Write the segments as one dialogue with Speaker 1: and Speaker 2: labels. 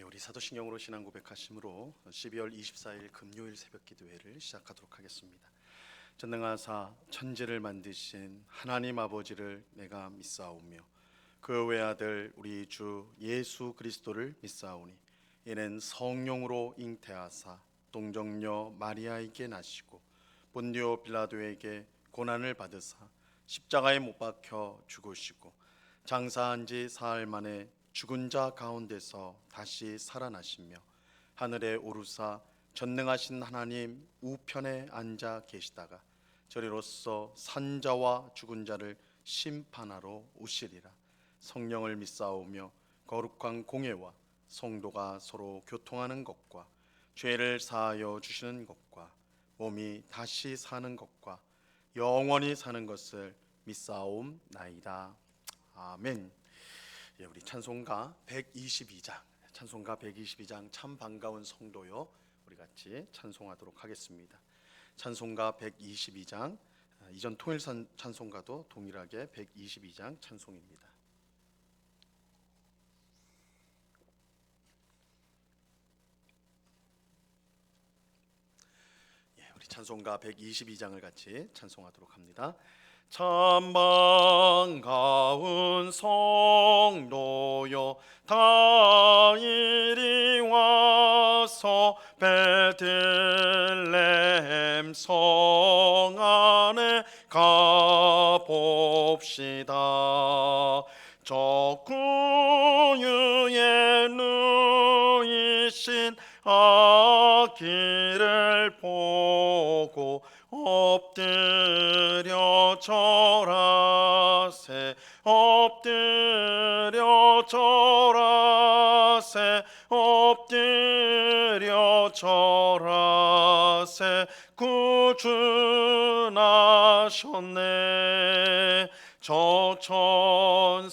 Speaker 1: 우리 사도신경으로 신앙 고백하심으로 12월 24일 금요일 새벽 기도회를 시작하도록 하겠습니다. 전능하사 천지를 만드신 하나님 아버지를 내가 믿사오며 그 외아들 우리 주 예수 그리스도를 믿사오니 이는 성령으로 잉태하사 동정녀 마리아에게 나시고 본디오 빌라도에게 고난을 받으사 십자가에 못 박혀 죽으시고 장사한 지 사흘 만에 죽은 자 가운데서 다시 살아나시며 하늘에 오르사 전능하신 하나님 우편에 앉아 계시다가 저리로서 산자와 죽은 자를 심판하러 오시리라. 성령을 믿사오며 거룩한 공예와 성도가 서로 교통하는 것과 죄를 사하여 주시는 것과 몸이 다시 사는 것과 영원히 사는 것을 믿사옵나이다. 아멘. 우리 찬송가 122장 참 반가운 성도요, 우리 같이 찬송하도록 하겠습니다. 찬송가 122장, 이전 통일 찬송가도 동일하게 122장 찬송입니다. 우리 찬송가 122장을 같이 찬송하도록 합니다. 참 반가운 성도여 다 이리 와서 베들레헴 성 안에 가봅시다. 저 구유에 누이신 아기를 보고 엎드려 절하세, 엎드려 절하세, 엎드려 절하세. 구준하셨네. 저 천사여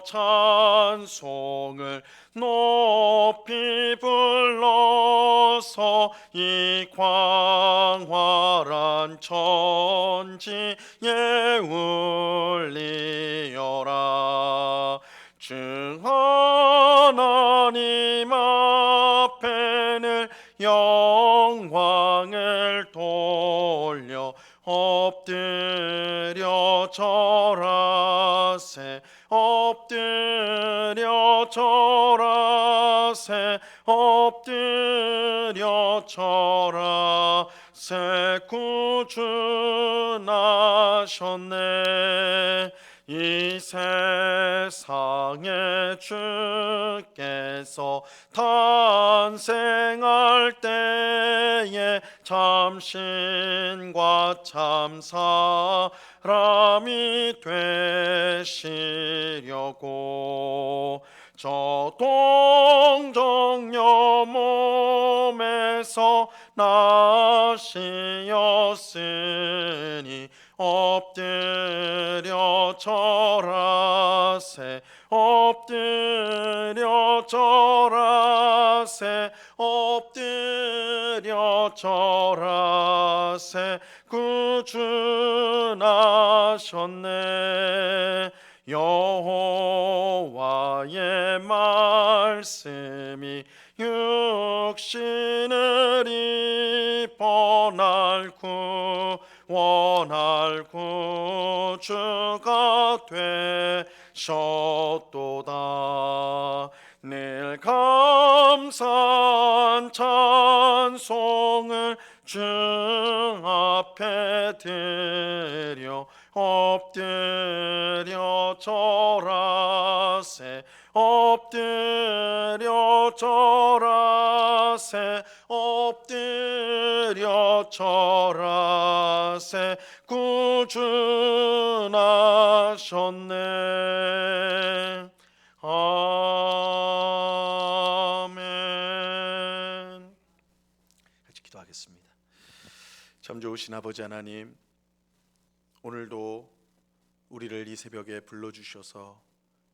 Speaker 1: 찬송을 높이 불러서 이 광활한 천지에 울리어라. 주 하나님 앞에는 영광을 돌려 엎드려 절하세, 엎드려 절하세, 엎드려 절하세. 구준하셨네. 이 세상에 주께서 탄생할 때에 참신과 참사람이 되시려고 저 동정녀 몸에서 나시었으니 엎드려 절하세, 엎드려 절하세, 엎드려 절하세. 구준하셨네. 여호와의 말씀이 육신을 입어 날 구원할 구주가 되셨도다. 늘 감사한 찬송을 주 앞에 드려 엎드려 절하세, 엎드려 절하세, 엎드려 절하세. 구준하셨네. 아멘. 같이 기도하겠습니다. 참 좋으신 아버지 하나님, 오늘도 우리를 이 새벽에 불러주셔서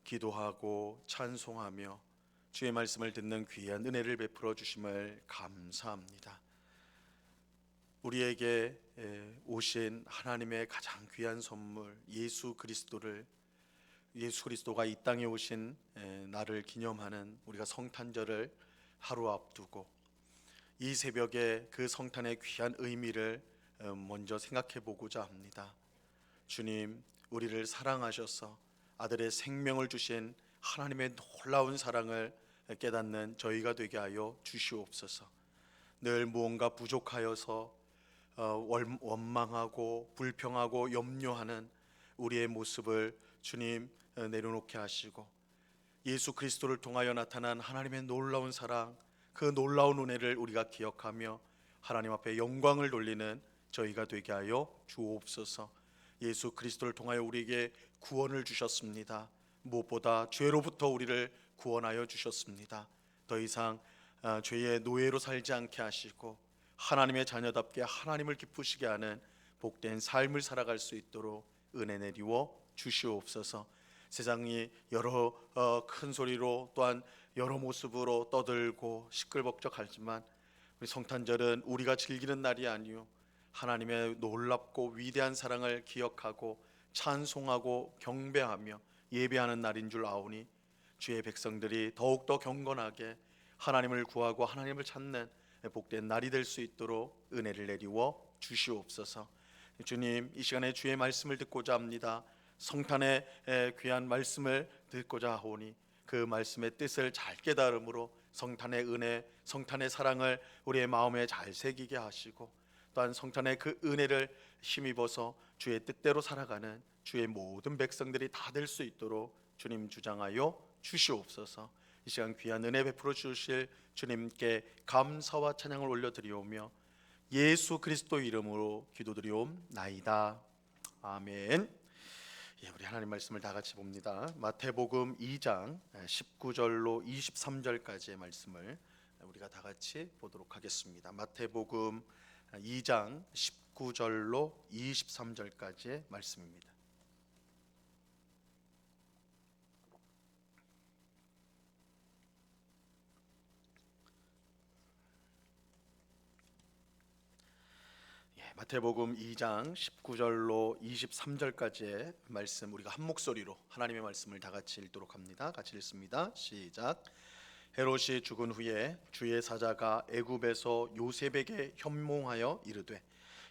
Speaker 1: 기도하고 찬송하며 주의 말씀을 듣는 귀한 은혜를 베풀어 주심을 감사합니다. 우리에게 오신 하나님의 가장 귀한 선물 예수 그리스도를 예수 그리스도가 이 땅에 오신 날을 기념하는 우리가 성탄절을 하루 앞두고 이 새벽에 그 성탄의 귀한 의미를 먼저 생각해 보고자 합니다. 주님, 우리를 사랑하셔서 아들의 생명을 주신 하나님의 놀라운 사랑을 깨닫는 저희가 되게 하여 주시옵소서. 늘 무언가 부족하여서 원망하고 불평하고 염려하는 우리의 모습을 주님 내려놓게 하시고 예수 그리스도를 통하여 나타난 하나님의 놀라운 사랑, 그 놀라운 은혜를 우리가 기억하며 하나님 앞에 영광을 돌리는 저희가 되게 하여 주옵소서. 예수 그리스도를 통하여 우리에게 구원을 주셨습니다. 무엇보다 죄로부터 우리를 구원하여 주셨습니다. 더 이상 죄의 노예로 살지 않게 하시고 하나님의 자녀답게 하나님을 기쁘시게 하는 복된 삶을 살아갈 수 있도록 은혜 내리워 주시옵소서. 세상이 여러 큰 소리로 또한 여러 모습으로 떠들고 시끌벅적하지만 우리 성탄절은 우리가 즐기는 날이 아니요 하나님의 놀랍고 위대한 사랑을 기억하고 찬송하고 경배하며 예배하는 날인 줄 아오니 주의 백성들이 더욱더 경건하게 하나님을 구하고 하나님을 찾는 복된 날이 될 수 있도록 은혜를 내리워 주시옵소서. 주님, 이 시간에 주의 말씀을 듣고자 합니다. 성탄의 귀한 말씀을 듣고자 하오니 그 말씀의 뜻을 잘 깨달음으로 성탄의 은혜, 성탄의 사랑을 우리의 마음에 잘 새기게 하시고 또한 성탄의 그 은혜를 힘입어서 주의 뜻대로 살아가는 주의 모든 백성들이 다 될 수 있도록 주님 주장하여 주시옵소서. 이 시간 귀한 은혜 베풀어 주실 주님께 감사와 찬양을 올려드리오며 예수 그리스도 이름으로 기도드리옵나이다. 아멘. 우리 하나님 말씀을 다 같이 봅니다. 마태복음 2장 19절로 23절까지의 말씀을 우리가 다 같이 보도록 하겠습니다. 마태복음 2장 19절로 23절까지의 말씀입니다. 마태복음 2장 19절로 23절까지의 말씀 우리가 한 목소리로 하나님의 말씀을 다 같이 읽도록 합니다. 같이 읽습니다. 시작. 헤롯이 죽은 후에 주의 사자가 애굽에서 요셉에게 현몽하여 이르되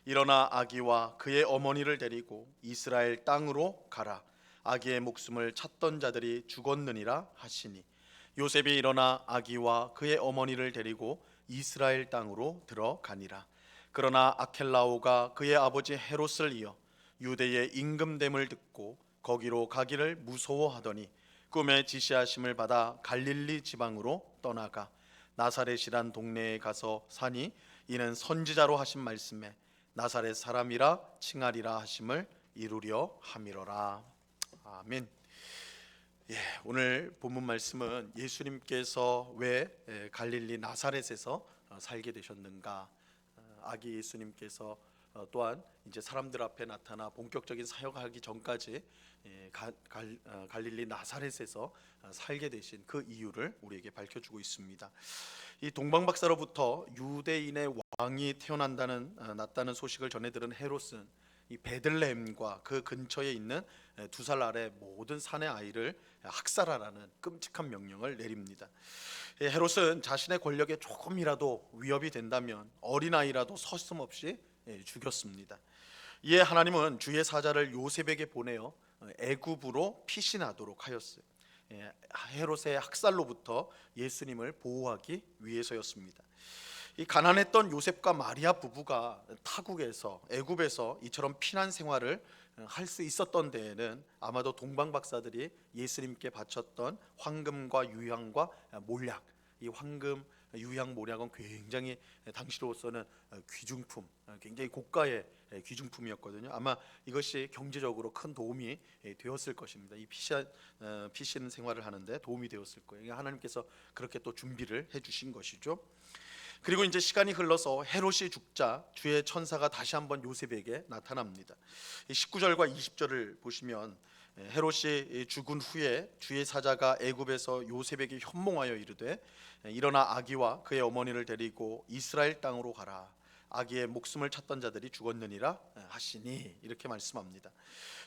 Speaker 1: 일어나 아기와 그의 어머니를 데리고 이스라엘 땅으로 가라. 아기의 목숨을 찾던 자들이 죽었느니라 하시니 요셉이 일어나 아기와 그의 어머니를 데리고 이스라엘 땅으로 들어가니라. 그러나 아켈라오가 그의 아버지 헤롯을 이어 유대의 임금됨을 듣고 거기로 가기를 무서워하더니 꿈에 지시하심을 받아 갈릴리 지방으로 떠나가 나사렛이란 동네에 가서 사니 이는 선지자로 하신 말씀에 나사렛 사람이라 칭하리라 하심을 이루려 함이로라. 아멘. 오늘 본문 말씀은 예수님께서 왜 갈릴리 나사렛에서 살게 되셨는가, 아기 예수님께서 또한 이제 사람들 앞에 나타나 본격적인 사역하기 전까지 갈릴리 나사렛에서 살게 되신 그 이유를 우리에게 밝혀주고 있습니다. 이 동방박사로부터 유대인의 왕이 났다는 소식을 전해 들은 헤롯은 이 베들레헴과 그 근처에 있는 2살 아래 모든 산의 아이를 학살하라는 끔찍한 명령을 내립니다. 헤롯은 자신의 권력에 조금이라도 위협이 된다면 어린아이라도 서슴없이 죽였습니다. 이에 하나님은 주의 사자를 요셉에게 보내어 애굽으로 피신하도록 하였어요. 헤롯의 학살로부터 예수님을 보호하기 위해서였습니다. 이 가난했던 요셉과 마리아 부부가 타국에서 애굽에서 이처럼 피난 생활을 할 수 있었던 데에는 아마도 동방 박사들이 예수님께 바쳤던 황금과 유향과 몰약, 이 황금, 유향, 몰약은 굉장히 당시로서는 귀중품, 굉장히 고가의 귀중품이었거든요. 아마 이것이 경제적으로 큰 도움이 되었을 것입니다. 이 피신 생활을 하는데 도움이 되었을 거예요. 하나님께서 그렇게 또 준비를 해주신 것이죠. 그리고 이제 시간이 흘러서 헤롯이 죽자 주의 천사가 다시 한번 요셉에게 나타납니다. 19절과 20절을 보시면 헤롯이 죽은 후에 주의 사자가 애굽에서 요셉에게 현몽하여 이르되 일어나 아기와 그의 어머니를 데리고 이스라엘 땅으로 가라. 아기의 목숨을 찾던 자들이 죽었느니라 하시니, 이렇게 말씀합니다.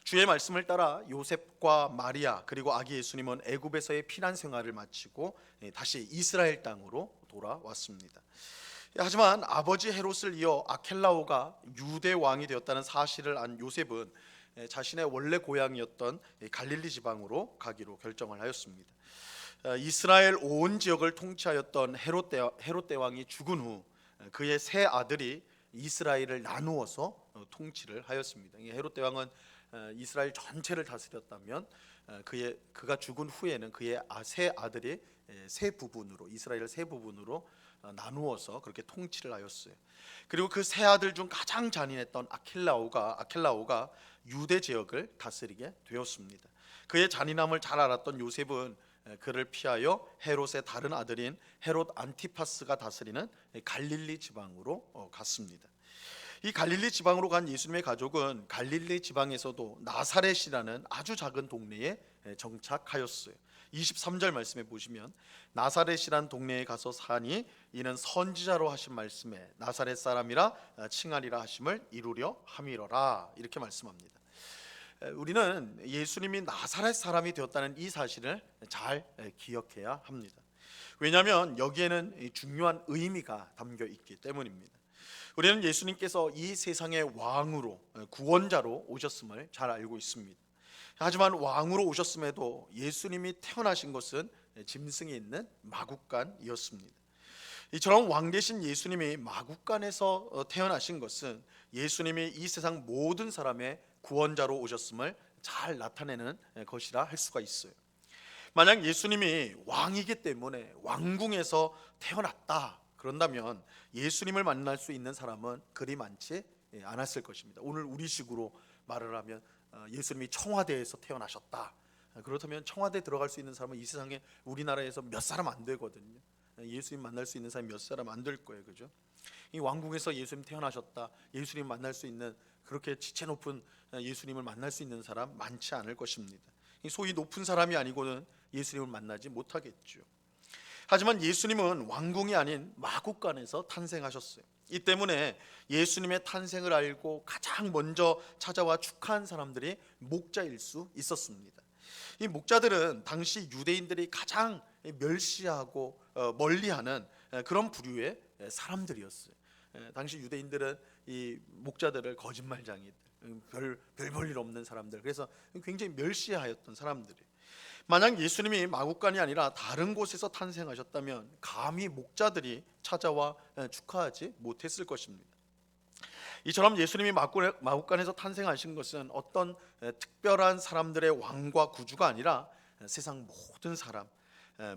Speaker 1: 주의 말씀을 따라 요셉과 마리아 그리고 아기 예수님은 애굽에서의 피난 생활을 마치고 다시 이스라엘 땅으로 돌아왔습니다. 하지만 아버지 헤롯을 이어 아켈라오가 유대 왕이 되었다는 사실을 안 요셉은 자신의 원래 고향이었던 갈릴리 지방으로 가기로 결정을 하였습니다. 이스라엘 온 지역을 통치하였던 헤롯 대왕이 죽은 후 그의 세 아들이 이스라엘을 나누어서 통치를 하였습니다. 헤롯 대왕은 이스라엘 전체를 다스렸다면 그가 죽은 후에는 그의 세 아들이 세 부분으로, 이스라엘을 세 부분으로 나누어서 그렇게 통치를 하였어요. 그리고 그 세 아들 중 가장 잔인했던 아켈라오가 유대 지역을 다스리게 되었습니다. 그의 잔인함을 잘 알았던 요셉은 그를 피하여 헤롯의 다른 아들인 헤롯 안티파스가 다스리는 갈릴리 지방으로 갔습니다. 이 갈릴리 지방으로 간 예수님의 가족은 갈릴리 지방에서도 나사렛이라는 아주 작은 동네에 정착하였어요. 23절 말씀에 보시면 나사렛이란 동네에 가서 사니 이는 선지자로 하신 말씀에 나사렛 사람이라 칭하리라 하심을 이루려 함이로라, 이렇게 말씀합니다. 우리는 예수님이 나사렛 사람이 되었다는 이 사실을 잘 기억해야 합니다. 왜냐하면 여기에는 중요한 의미가 담겨 있기 때문입니다. 우리는 예수님께서 이 세상의 왕으로, 구원자로 오셨음을 잘 알고 있습니다. 하지만 왕으로 오셨음에도 예수님이 태어나신 것은 짐승이 있는 마구간이었습니다. 이처럼 왕 되신 예수님이 마구간에서 태어나신 것은 예수님이 이 세상 모든 사람의 구원자로 오셨음을 잘 나타내는 것이라 할 수가 있어요. 만약 예수님이 왕이기 때문에 왕궁에서 태어났다 그런다면 예수님을 만날 수 있는 사람은 그리 많지 않았을 것입니다. 오늘 우리식으로 말을 하면 예수님이 청와대에서 태어나셨다, 그렇다면 청와대에 들어갈 수 있는 사람은 이 세상에 우리나라에서 몇 사람 안 되거든요. 예수님 만날 수 있는 사람이 몇 사람 안 될 거예요, 그죠? 이 왕궁에서 예수님 태어나셨다, 예수님 만날 수 있는, 그렇게 지체 높은 예수님을 만날 수 있는 사람 많지 않을 것입니다. 소위 높은 사람이 아니고는 예수님을 만나지 못하겠죠. 하지만 예수님은 왕궁이 아닌 마구간에서 탄생하셨어요. 이 때문에 예수님의 탄생을 알고 가장 먼저 찾아와 축하한 사람들이 목자일 수 있었습니다. 이 목자들은 당시 유대인들이 가장 멸시하고 멀리하는 그런 부류의 사람들이었어요. 당시 유대인들은 이 목자들을 거짓말쟁이들, 별 볼 일 없는 사람들, 그래서 굉장히 멸시하였던 사람들이. 만약 예수님이 마구간이 아니라 다른 곳에서 탄생하셨다면 감히 목자들이 찾아와 축하하지 못했을 것입니다. 이처럼 예수님이 마구간에서 탄생하신 것은 어떤 특별한 사람들의 왕과 구주가 아니라 세상 모든 사람,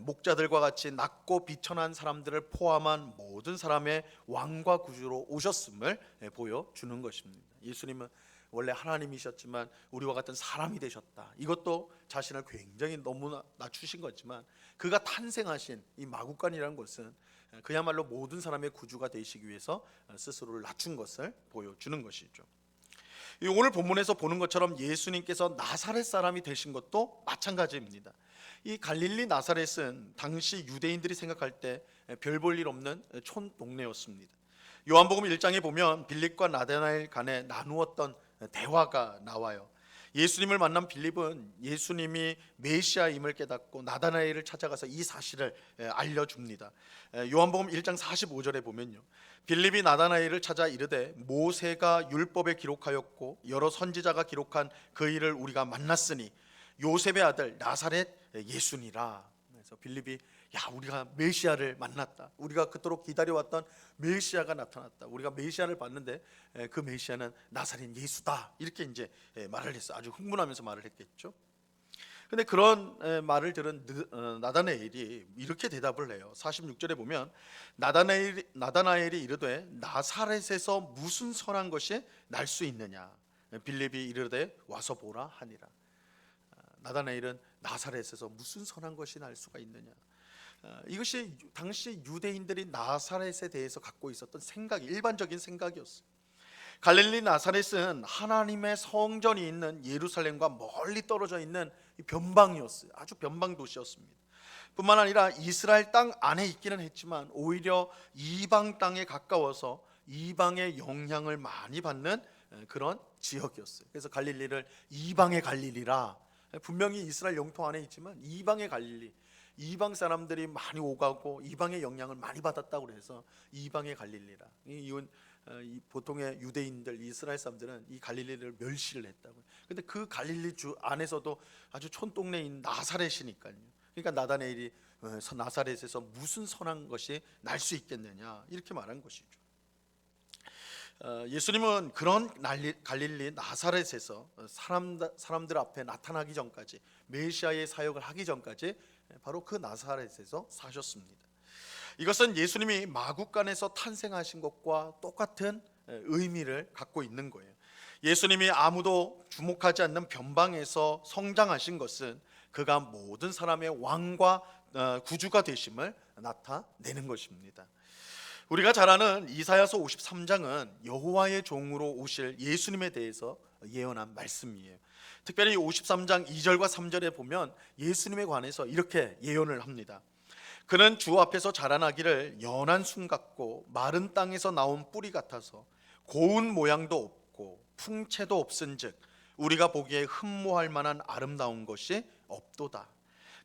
Speaker 1: 목자들과 같이 낮고 비천한 사람들을 포함한 모든 사람의 왕과 구주로 오셨음을 보여주는 것입니다. 예수님은 원래 하나님이셨지만 우리와 같은 사람이 되셨다. 이것도 자신을 굉장히 너무 낮추신 거지만 그가 탄생하신 이 마구간이라는 것은 그야말로 모든 사람의 구주가 되시기 위해서 스스로를 낮춘 것을 보여주는 것이죠. 오늘 본문에서 보는 것처럼 예수님께서 나사렛 사람이 되신 것도 마찬가지입니다. 이 갈릴리 나사렛은 당시 유대인들이 생각할 때 별 볼 일 없는 촌 동네였습니다. 요한복음 1장에 보면 빌립과 나다나엘 간에 나누었던 대화가 나와요. 예수님을 만난 빌립은 예수님이 메시아임을 깨닫고 나다나엘을 찾아가서 이 사실을 알려줍니다. 요한복음 1장 45절에 보면요, 빌립이 나다나엘을 찾아 이르되 모세가 율법에 기록하였고 여러 선지자가 기록한 그 일을 우리가 만났으니 요셉의 아들 나사렛 예수니라. 그래서 빌립이 우리가 메시아를 만났다, 우리가 그토록 기다려왔던 메시아가 나타났다, 우리가 메시아를 봤는데 그 메시아는 나사렛 예수다, 이렇게 이제 말을 했어. 아주 흥분하면서 말을 했겠죠. 근데 그런 말을 들은 나다나엘이 이렇게 대답을 해요. 46절에 보면 나다나엘이 이르되 나사렛에서 무슨 선한 것이 날 수 있느냐. 빌립이 이르되 와서 보라 하니라. 나다나엘은 나사렛에서 무슨 선한 것이 날 수가 있느냐. 이것이 당시 유대인들이 나사렛에 대해서 갖고 있었던 생각이, 일반적인 생각이었어요. 갈릴리 나사렛은 하나님의 성전이 있는 예루살렘과 멀리 떨어져 있는 변방이었어요. 아주 변방 도시였습니다. 뿐만 아니라 이스라엘 땅 안에 있기는 했지만 오히려 이방 땅에 가까워서 이방의 영향을 많이 받는 그런 지역이었어요. 그래서 갈릴리를 이방의 갈릴리라, 분명히 이스라엘 영토 안에 있지만 이방의 갈릴리, 이방 사람들이 많이 오가고 이방의 영향을 많이 받았다고 해서 이방의 갈릴리라. 이 보통의 유대인들, 이스라엘 사람들은 이 갈릴리를 멸시를 했다고요. 근데 그 갈릴리 주 안에서도 아주 촌동네인 나사렛이니까요. 그러니까 나다네일이 나사렛에서 무슨 선한 것이 날 수 있겠느냐 이렇게 말한 것이죠. 예수님은 그런 갈릴리 나사렛에서 사람들 앞에 나타나기 전까지, 메시아의 사역을 하기 전까지 바로 그 나사렛에서 사셨습니다. 이것은 예수님이 마구간에서 탄생하신 것과 똑같은 의미를 갖고 있는 거예요. 예수님이 아무도 주목하지 않는 변방에서 성장하신 것은 그가 모든 사람의 왕과 구주가 되심을 나타내는 것입니다. 우리가 잘 아는 이사야서 53장은 여호와의 종으로 오실 예수님에 대해서 예언한 말씀이에요. 특별히 53장 2절과 3절에 보면 예수님에 관해서 이렇게 예언을 합니다. 그는 주 앞에서 자라나기를 연한 순 같고 마른 땅에서 나온 뿌리 같아서 고운 모양도 없고 풍채도 없은즉 우리가 보기에 흠모할 만한 아름다운 것이 없도다.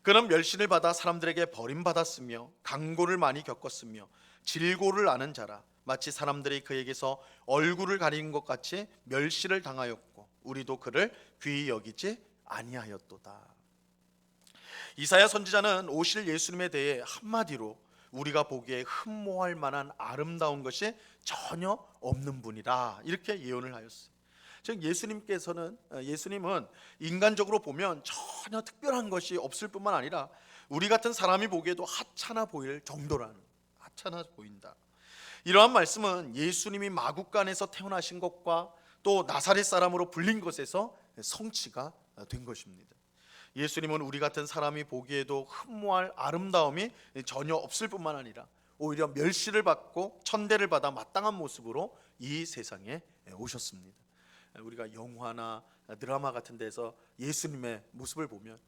Speaker 1: 그는 멸시를 받아 사람들에게 버림받았으며 강고를 많이 겪었으며 질고를 아는 자라. 마치 사람들이 그에게서 얼굴을 가리는 것 같이 멸시를 당하였고 우리도 그를 귀히 여기지 아니하였도다. 이사야 선지자는 오실 예수님에 대해 한마디로 우리가 보기에 흠모할 만한 아름다운 것이 전혀 없는 분이라 이렇게 예언을 하였어요. 즉 예수님은 인간적으로 보면 전혀 특별한 것이 없을 뿐만 아니라 우리 같은 사람이 보기에도 하찮아 보일 정도라는, 하찮아 보인다. 이러한 말씀은 예수님이 마구간에서 태어나신 것과 또 나사렛 사람으로 불린 것에서 성취가 된 것입니다. 예수님은 우리 같은 사람이 보기에도 흠모할 아름다움이 전혀 없을 뿐만 아니라 오히려 멸시를 받고 천대를 받아 마땅한 모습으로 이 세상에 오셨습니다. 우리가 영화나 드라마 같은 데서 예수님의 모습을 보면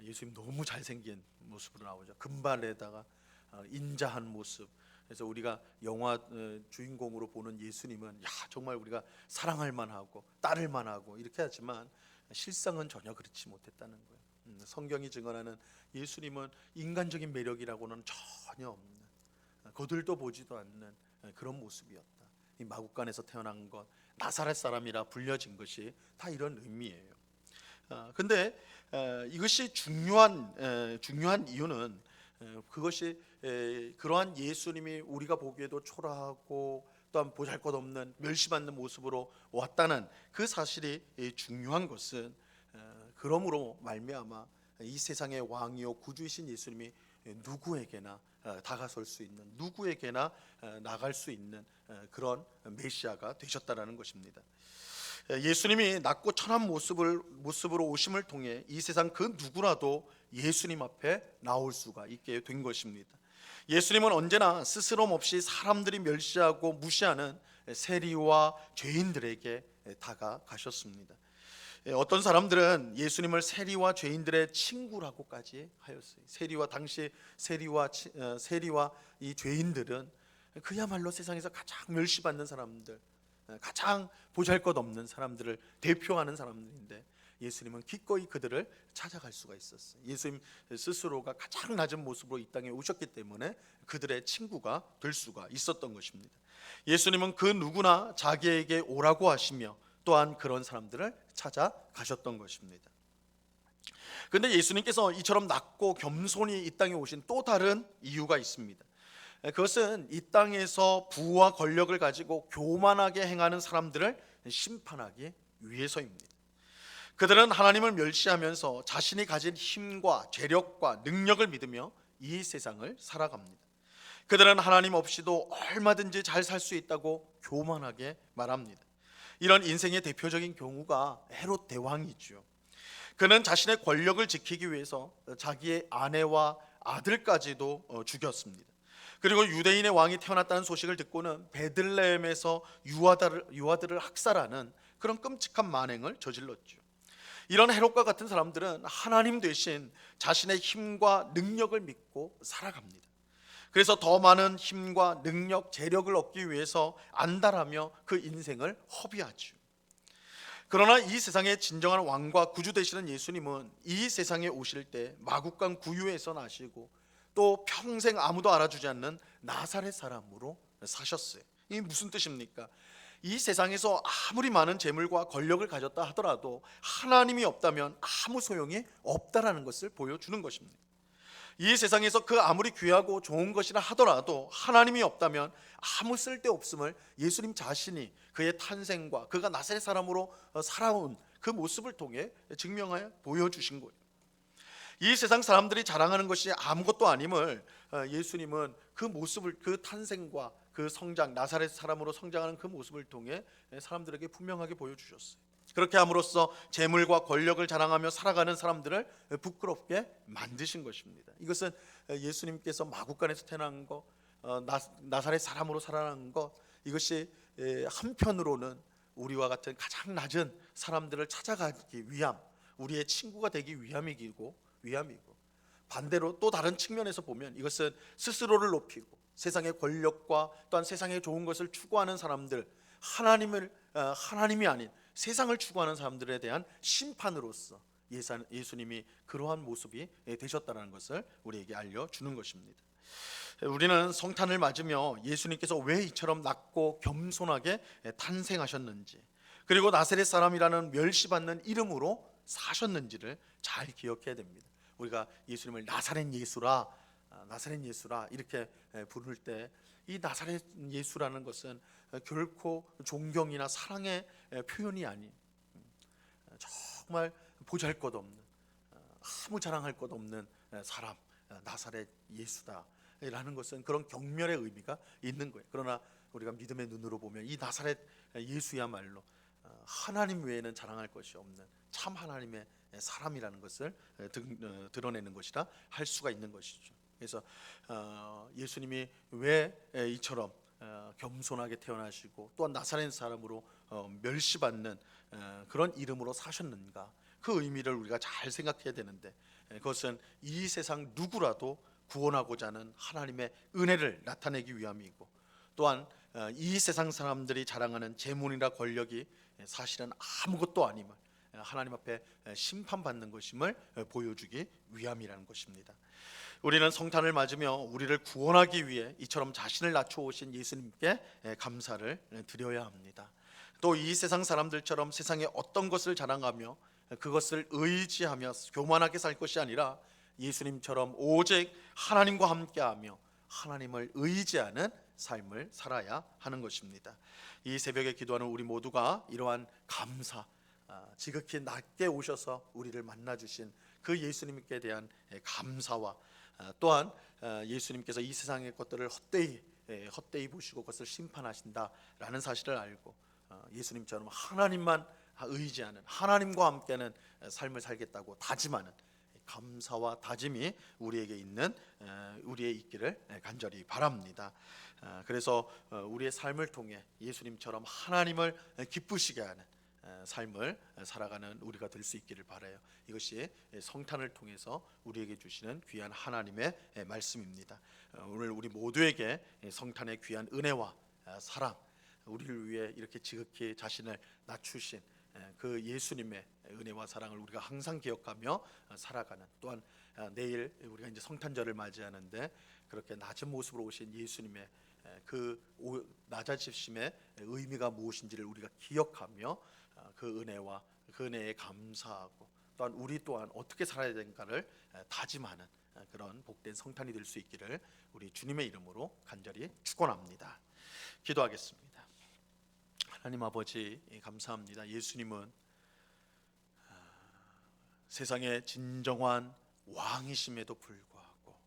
Speaker 1: 예수님 너무 잘생긴 모습으로 나오죠. 금발에다가 인자한 모습. 그래서 우리가 영화 주인공으로 보는 예수님은 정말 우리가 사랑할 만하고 따를 만하고 이렇게 하지만 실상은 전혀 그렇지 못했다는 거예요. 성경이 증언하는 예수님은 인간적인 매력이라고는 전혀 없는, 거들떠 보지도 않는 그런 모습이었다. 이 마구간에서 태어난 것, 나사렛 사람이라 불려진 것이 다 이런 의미예요. 근데 이것이 중요한 이유는 그것이 그러한 예수님이 우리가 보기에도 초라하고 또한 보잘것없는 멸시받는 모습으로 왔다는 그 사실이 중요한 것은 그러므로 말미암아 이 세상의 왕이요 구주이신 예수님이 누구에게나 다가설 수 있는, 누구에게나 나갈 수 있는 그런 메시아가 되셨다라는 것입니다. 예수님이 낮고 천한 모습으로 오심을 통해 이 세상 그 누구라도 예수님 앞에 나올 수가 있게 된 것입니다. 예수님은 언제나 스스럼 없이 사람들이 멸시하고 무시하는 세리와 죄인들에게 다가가셨습니다. 어떤 사람들은 예수님을 세리와 죄인들의 친구라고까지 하였어요. 당시 세리와 이 죄인들은 그야말로 세상에서 가장 멸시받는 사람들, 가장 보잘것없는 사람들을 대표하는 사람들인데 예수님은 기꺼이 그들을 찾아갈 수가 있었어요. 예수님 스스로가 가장 낮은 모습으로 이 땅에 오셨기 때문에 그들의 친구가 될 수가 있었던 것입니다. 예수님은 그 누구나 자기에게 오라고 하시며 또한 그런 사람들을 찾아가셨던 것입니다. 그런데 예수님께서 이처럼 낮고 겸손히 이 땅에 오신 또 다른 이유가 있습니다. 그것은 이 땅에서 부와 권력을 가지고 교만하게 행하는 사람들을 심판하기 위해서입니다. 그들은 하나님을 멸시하면서 자신이 가진 힘과 재력과 능력을 믿으며 이 세상을 살아갑니다. 그들은 하나님 없이도 얼마든지 잘 살 수 있다고 교만하게 말합니다. 이런 인생의 대표적인 경우가 헤롯 대왕이죠. 그는 자신의 권력을 지키기 위해서 자기의 아내와 아들까지도 죽였습니다. 그리고 유대인의 왕이 태어났다는 소식을 듣고는 베들레헴에서 유아들을 학살하는 그런 끔찍한 만행을 저질렀죠. 이런 헤롯과 같은 사람들은 하나님 대신 자신의 힘과 능력을 믿고 살아갑니다. 그래서 더 많은 힘과 능력, 재력을 얻기 위해서 안달하며 그 인생을 허비하죠. 그러나 이 세상의 진정한 왕과 구주 되시는 예수님은 이 세상에 오실 때 마국간 구유에서 나시고 또 평생 아무도 알아주지 않는 나사렛 사람으로 사셨어요. 이게 무슨 뜻입니까? 이 세상에서 아무리 많은 재물과 권력을 가졌다 하더라도 하나님이 없다면 아무 소용이 없다라는 것을 보여주는 것입니다. 이 세상에서 그 아무리 귀하고 좋은 것이라 하더라도 하나님이 없다면 아무 쓸데없음을 예수님 자신이 그의 탄생과 그가 나사렛 사람으로 살아온 그 모습을 통해 증명하여 보여주신 거예요. 이 세상 사람들이 자랑하는 것이 아무것도 아님을 예수님은 그 모습을, 그 탄생과 그 성장, 나사렛 사람으로 성장하는 그 모습을 통해 사람들에게 분명하게 보여주셨어요. 그렇게 함으로써 재물과 권력을 자랑하며 살아가는 사람들을 부끄럽게 만드신 것입니다. 이것은 예수님께서 마국간에서 태어난 것, 나사렛 사람으로 살아난 것, 이것이 한편으로는 우리와 같은 가장 낮은 사람들을 찾아가기 위함, 우리의 친구가 되기 위함이고 반대로 또 다른 측면에서 보면 이것은 스스로를 높이고 세상의 권력과 또한 세상의 좋은 것을 추구하는 사람들, 하나님이 아닌 세상을 추구하는 사람들에 대한 심판으로서 예수님이 그러한 모습이 되셨다는 것을 우리에게 알려주는 것입니다. 우리는 성탄을 맞으며 예수님께서 왜 이처럼 낮고 겸손하게 탄생하셨는지, 그리고 나사렛 사람이라는 멸시받는 이름으로 사셨는지를 잘 기억해야 됩니다. 우리가 예수님을 나사렛 예수라 이렇게 부를 때 이 나사렛 예수라는 것은 결코 존경이나 사랑의 표현이 아닌 정말 보잘것없는, 아무 자랑할 것 없는 사람, 나사렛 예수다라는 것은 그런 경멸의 의미가 있는 거예요. 그러나 우리가 믿음의 눈으로 보면 이 나사렛 예수야말로 하나님 외에는 자랑할 것이 없는 참 하나님의 사람이라는 것을 드러내는 것이라 할 수가 있는 것이죠. 그래서 예수님이 왜 이처럼 겸손하게 태어나시고 또한 나사렛 사람으로 멸시받는 그런 이름으로 사셨는가, 그 의미를 우리가 잘 생각해야 되는데, 그것은 이 세상 누구라도 구원하고자 하는 하나님의 은혜를 나타내기 위함이고, 또한 이 세상 사람들이 자랑하는 재물이나 권력이 사실은 아무것도 아님을, 하나님 앞에 심판받는 것임을 보여주기 위함이라는 것입니다. 우리는 성탄을 맞으며 우리를 구원하기 위해 이처럼 자신을 낮춰오신 예수님께 감사를 드려야 합니다. 또 이 세상 사람들처럼 세상에 어떤 것을 자랑하며 그것을 의지하며 교만하게 살 것이 아니라 예수님처럼 오직 하나님과 함께하며 하나님을 의지하는 삶을 살아야 하는 것입니다. 이 새벽에 기도하는 우리 모두가 이러한 감사, 지극히 낮게 오셔서 우리를 만나주신 그 예수님께 대한 감사와 또한 예수님께서 이 세상의 것들을 헛되이 보시고 그것을 심판하신다라는 사실을 알고 예수님처럼 하나님만 의지하는, 하나님과 함께하는 삶을 살겠다고 다짐하는 감사와 다짐이 우리에게 있는, 우리의 있기를 간절히 바랍니다. 그래서 우리의 삶을 통해 예수님처럼 하나님을 기쁘시게 하는 삶을 살아가는 우리가 될 수 있기를 바라요. 이것이 성탄을 통해서 우리에게 주시는 귀한 하나님의 말씀입니다. 오늘 우리 모두에게 성탄의 귀한 은혜와 사랑, 우리를 위해 이렇게 지극히 자신을 낮추신 그 예수님의 은혜와 사랑을 우리가 항상 기억하며 살아가는, 또한 내일 우리가 이제 성탄절을 맞이하는데 그렇게 낮은 모습으로 오신 예수님의 그 낮아지심의 의미가 무엇인지를 우리가 기억하며 그 은혜와 그 은혜에 감사하고 또한 우리 또한 어떻게 살아야 되는가를 다짐하는 그런 복된 성탄이 될 수 있기를 우리 주님의 이름으로 간절히 축원합니다. 기도하겠습니다. 하나님 아버지, 감사합니다. 예수님은 세상의 진정한 왕이심에도 불구하고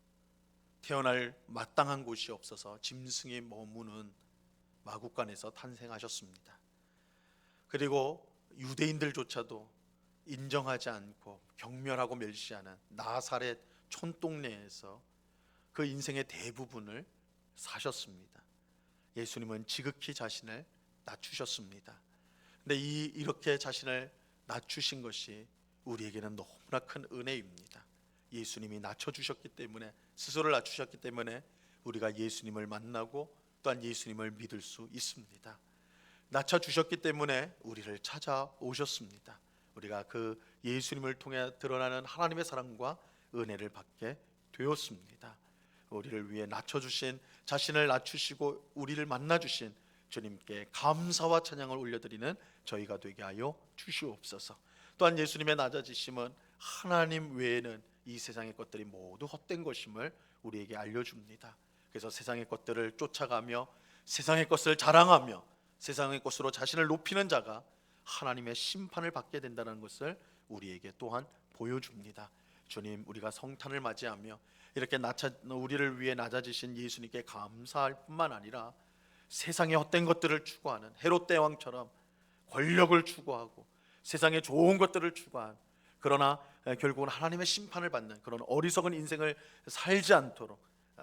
Speaker 1: 태어날 마땅한 곳이 없어서 짐승이 머무는 마국간에서 탄생하셨습니다. 그리고 유대인들조차도 인정하지 않고 경멸하고 멸시하는 나사렛 촌동네에서 그 인생의 대부분을 사셨습니다. 예수님은 지극히 자신을 낮추셨습니다. 근데 이렇게 자신을 낮추신 것이 우리에게는 너무나 큰 은혜입니다. 예수님이 낮춰주셨기 때문에, 스스로를 낮추셨기 때문에 우리가 예수님을 만나고 또한 예수님을 믿을 수 있습니다. 낳아 주셨기 때문에 우리를 찾아오셨습니다. 우리가 그 예수님을 통해 드러나는 하나님의 사랑과 은혜를 받게 되었습니다. 우리를 위해 낮춰주신, 자신을 낮추시고 우리를 만나주신 주님께 감사와 찬양을 올려드리는 저희가 되게 하여 주시옵소서. 또한 예수님의 낮아지심은 하나님 외에는 이 세상의 것들이 모두 헛된 것임을 우리에게 알려줍니다. 그래서 세상의 것들을 쫓아가며 세상의 것을 자랑하며 세상의 것으로 자신을 높이는 자가 하나님의 심판을 받게 된다는 것을 우리에게 또한 보여줍니다. 주님, 우리가 성탄을 맞이하며 이렇게 우리를 위해 낮아지신 예수님께 감사할 뿐만 아니라 세상의 헛된 것들을 추구하는 헤롯 대왕처럼 권력을 추구하고 세상의 좋은 것들을 추구한, 그러나 결국은 하나님의 심판을 받는 그런 어리석은 인생을 살지 않도록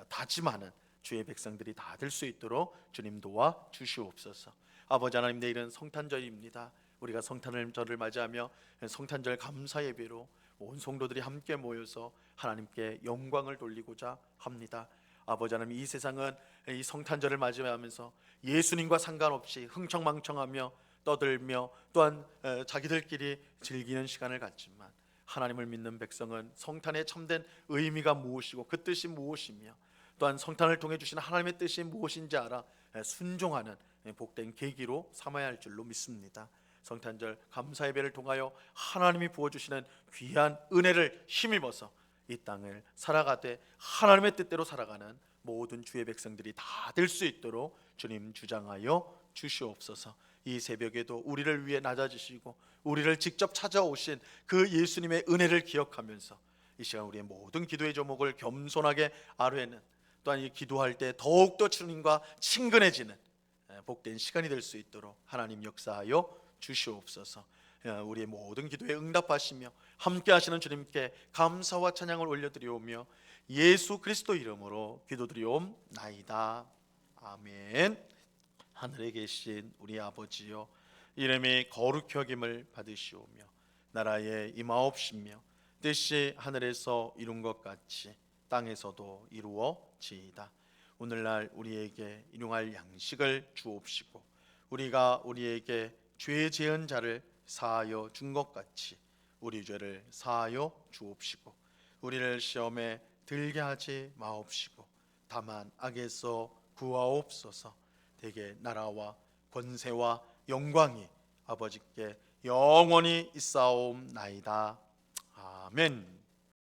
Speaker 1: 다짐하는 주의 백성들이 다 될 수 있도록 주님 도와 주시옵소서. 아버지 하나님, 내일은 성탄절입니다. 우리가 성탄절을 맞이하며 성탄절 감사 예배로 온 성도들이 함께 모여서 하나님께 영광을 돌리고자 합니다. 아버지 하나님, 이 세상은 이 성탄절을 맞이하면서 예수님과 상관없이 흥청망청하며 떠들며 또한 자기들끼리 즐기는 시간을 갖지만, 하나님을 믿는 백성은 성탄의 참된 의미가 무엇이고 그 뜻이 무엇이며 또한 성탄을 통해 주신 하나님의 뜻이 무엇인지 알아 순종하는 복된 계기로 삼아야 할 줄로 믿습니다. 성탄절 감사 예배를 통하여 하나님이 부어주시는 귀한 은혜를 힘입어서 이 땅을 살아가되 하나님의 뜻대로 살아가는 모든 주의 백성들이 다 될 수 있도록 주님 주장하여 주시옵소서. 이 새벽에도 우리를 위해 낮아지시고 우리를 직접 찾아오신 그 예수님의 은혜를 기억하면서 이 시간 우리의 모든 기도의 제목을 겸손하게 아뢰는, 또한 이 기도할 때 더욱더 주님과 친근해지는 복된 시간이 될 수 있도록 하나님 역사하여 주시옵소서. 우리의 모든 기도에 응답하시며 함께 하시는 주님께 감사와 찬양을 올려드리오며 예수 그리스도 이름으로 기도드리옵나이다. 아멘. 하늘에 계신 우리 아버지여, 이름이 거룩히 여김을 받으시오며 나라에 임하옵시며 뜻이 하늘에서 이룬 것 같이 땅에서도 이루어지이다. 오늘날 우리에게 일용할 양식을 주옵시고 우리가 우리에게 죄 지은 자를 사하여 준 것 같이 우리 죄를 사하여 주옵시고 우리를 시험에 들게 하지 마옵시고 다만 악에서 구하옵소서. 대개 나라와 권세와 영광이 아버지께 영원히 있사옵나이다. 아멘.